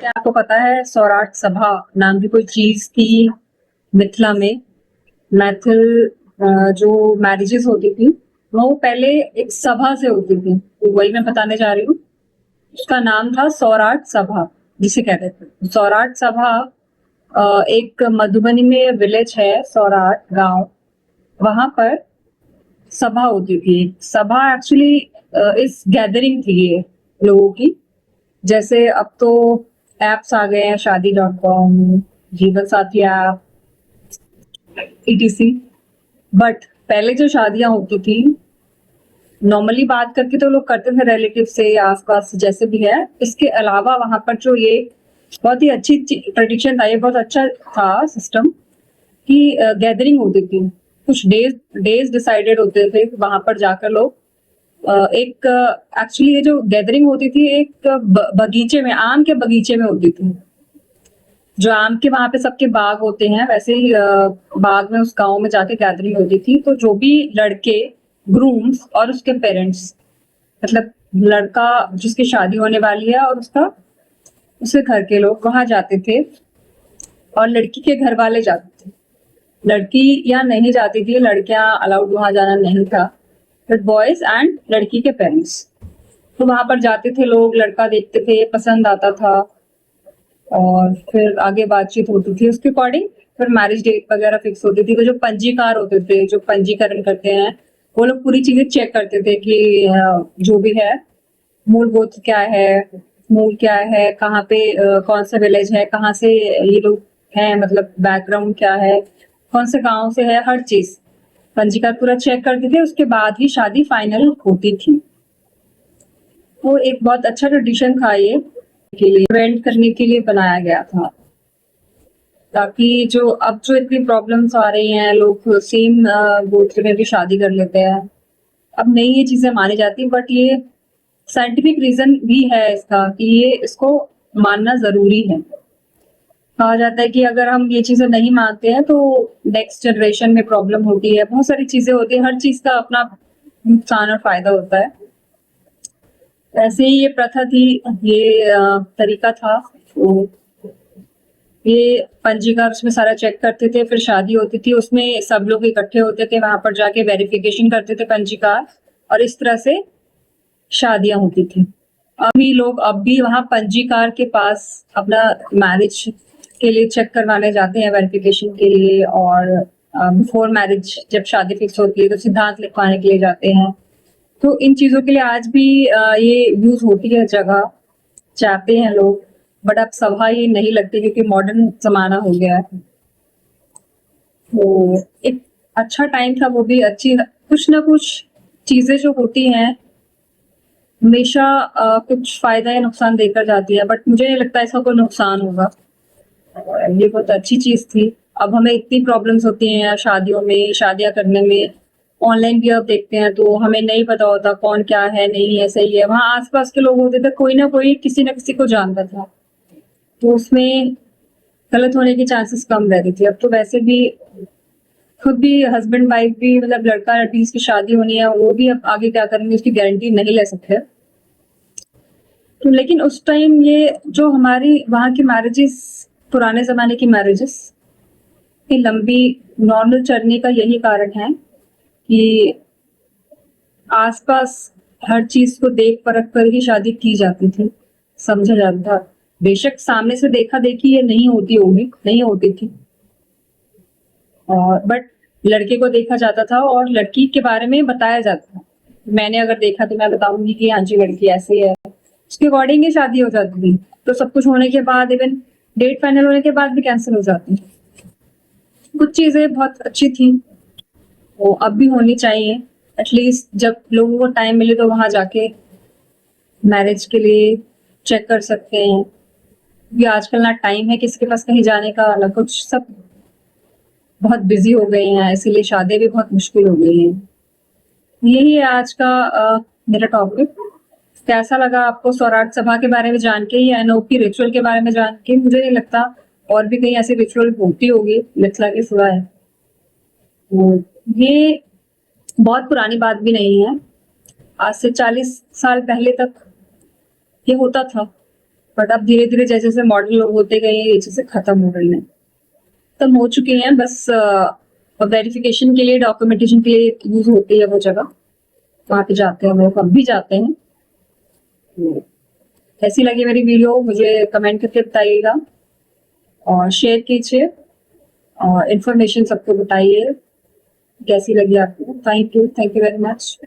क्या आपको पता है सौराठ सभा नाम की कोई चीज थी मिथिला में? मैथिल जो मैरिजेस होती थी वो पहले एक सभा से होती थी, तो वही मैं बताने जा रही हूँ। उसका नाम था सौराठ सभा, जिसे कहते थे सौराठ सभा। एक मधुबनी में विलेज है सौराठ गांव, वहां पर सभा होती थी। सभा एक्चुअली इस गैदरिंग थी ये लोगों की। जैसे अब तो एप्स आ गए हैं, शादी.com, जीवन साथी ऐप, ईटीसी। बट पहले जो शादियां होती थी, नॉर्मली बात करके तो लोग करते थे रिलेटिव से या आसपास जैसे भी है। इसके अलावा वहां पर जो ये बहुत ही अच्छी ट्रेडिशन था, ये बहुत अच्छा था सिस्टम कि गैदरिंग होती थी। कुछ डेज डिसाइडेड होते थे वहां पर जाकर लोग एक एक्चुअली ये जो गैदरिंग होती थी एक बगीचे में, आम के बगीचे में होती थी। जो आम के वहां पे सबके बाग होते हैं, वैसे ही बाग में उस गांव में जाके गैदरिंग होती थी। तो जो भी लड़के, ग्रूम्स और उसके पेरेंट्स, मतलब लड़का जिसकी शादी होने वाली है और उसके घर के लोग वहां जाते थे, और लड़की के घर वाले जाते थे। लड़की यहाँ नहीं जाती थी, लड़कियां अलाउड वहां जाना नहीं था, बट बॉयज एंड लड़की के पेरेंट्स तो वहां पर जाते थे। लोग लड़का देखते थे, पसंद आता था, और फिर आगे बातचीत होती थी उसके अकॉर्डिंग। फिर मैरिज डेट वगैरह फिक्स होती थी। तो जो पंजीकार होते थे, जो पंजीकरण करते हैं, वो लोग पूरी चीजें चेक करते थे कि जो भी है, मूल गोत्र क्या है, मूल क्या है, कहाँ पे कौन सा विलेज है, कहाँ से ये लोग हैं, मतलब बैकग्राउंड क्या है, कौन से गांव से है, हर चीज पंजीकार पूरा चेक करते थे। उसके बाद ही शादी फाइनल होती थी। वो एक बहुत अच्छा ट्रेडिशन था, ये के लिए प्रिवेंट करने के लिए बनाया गया था, ताकि जो इतनी प्रॉब्लम्स आ रही हैं, लोग सेम गोत्र में भी शादी कर लेते हैं। अब नहीं ये चीजें मानी जाती, बट ये साइंटिफिक रीजन भी है इसका कि ये इसको मानना जरूरी है। कहा जाता है कि अगर हम ये चीजें नहीं मानते हैं तो नेक्स्ट जनरेशन में प्रॉब्लम होती है, बहुत सारी चीजें होती है, हर चीज का अपना नुकसान और फायदा होता है। ऐसे ही ये प्रथा थी, ये तरीका था। तो ये पंजीकार उसमें सारा चेक करते थे, फिर शादी होती थी, उसमें सब लोग इकट्ठे होते थे, वहां पर जाके वेरिफिकेशन करते थे पंजीकार, और इस तरह से शादियां होती थी। अभी लोग अब भी वहां पंजीकार के पास अपना मैरिज के लिए चेक करवाने जाते हैं, वेरिफिकेशन के लिए। और बिफोर मैरिज जब शादी फिक्स होती है तो सिद्धांत लिखवाने के लिए जाते हैं। तो इन चीजों के लिए आज भी ये यूज होती है जगह, चाहते हैं लोग। बट अब सभा ये नहीं लगती क्योंकि मॉडर्न जमाना हो गया है। तो एक अच्छा टाइम था वो भी। अच्छी कुछ ना कुछ चीजें जो होती हैं हमेशा कुछ फायदा या नुकसान देकर जाती है, बट मुझे नहीं लगता इसका कोई नुकसान होगा। ये बहुत अच्छी चीज थी। अब हमें इतनी प्रॉब्लम्स होती हैं शादियों में, शादियां करने में। ऑनलाइन भी अब देखते हैं तो हमें नहीं पता होता कौन क्या है, नहीं है, सही है। वहां आसपास के लोग होते थे, कोई ना कोई किसी ना किसी को जानता था, तो उसमें गलत होने की चांसेस कम रहती थी। अब तो वैसे भी खुद भी हस्बैंड वाइफ भी, मतलब लड़का लड़की की शादी होनी है, वो भी अब आगे क्या करेंगे उसकी गारंटी नहीं ले सकते। तो लेकिन उस टाइम ये जो हमारी वहाँ की मैरिजेस, पुराने जमाने की मैरिजेस की लंबी नॉर्मल चलने का यही कारण है कि आसपास हर चीज को देख परख कर ही शादी की जाती थी, समझा जाता था। बेशक सामने से देखा देखी ये नहीं होती होगी, नहीं होती थी, और बट लड़के को देखा जाता था और लड़की के बारे में बताया जाता था। मैंने अगर देखा तो मैं बताऊंगी कि हाँ जी लड़की ऐसी है, उसके अकॉर्डिंग ही शादी हो जाती थी। तो सब कुछ होने के बाद, इवन डेट फाइनल होने के बाद भी कैंसिल हो जाती। कुछ चीजें बहुत अच्छी थी, वो अब भी होनी चाहिए। एटलीस्ट जब लोगों को टाइम मिले तो वहां जाके मैरिज के लिए चेक कर सकते हैं। क्योंकि आजकल ना टाइम है किसी के पास कहीं जाने का, ना कुछ, सब बहुत बिजी हो गए हैं, इसीलिए शादी भी बहुत मुश्किल हो गई है। यही है आज का मेरा टॉपिक। कैसा लगा आपको सौराठ सभा के बारे में जान के, या एनओपी रिचुअल के बारे में जान के? मुझे नहीं लगता और भी कहीं ऐसी रिचुअल होती होगी मिथिला के सिवाय। ये बहुत पुरानी बात भी नहीं है, आज से 40 साल पहले तक ये होता था। बट अब धीरे धीरे जैसे जैसे मॉडल होते गए ये चीजें खत्म हो रही हैं, खत्म हो चुकी हैं। बस वेरिफिकेशन के लिए, डॉक्यूमेंटेशन के लिए यूज होती है वो जगह, वहां पे जाते हैं लोग, अब भी जाते हैं। कैसी लगी मेरी वीडियो मुझे कमेंट करके बताइएगा और शेयर कीजिए और इन्फॉर्मेशन सबको बताइए कैसी लगी आपको। Thank you very much.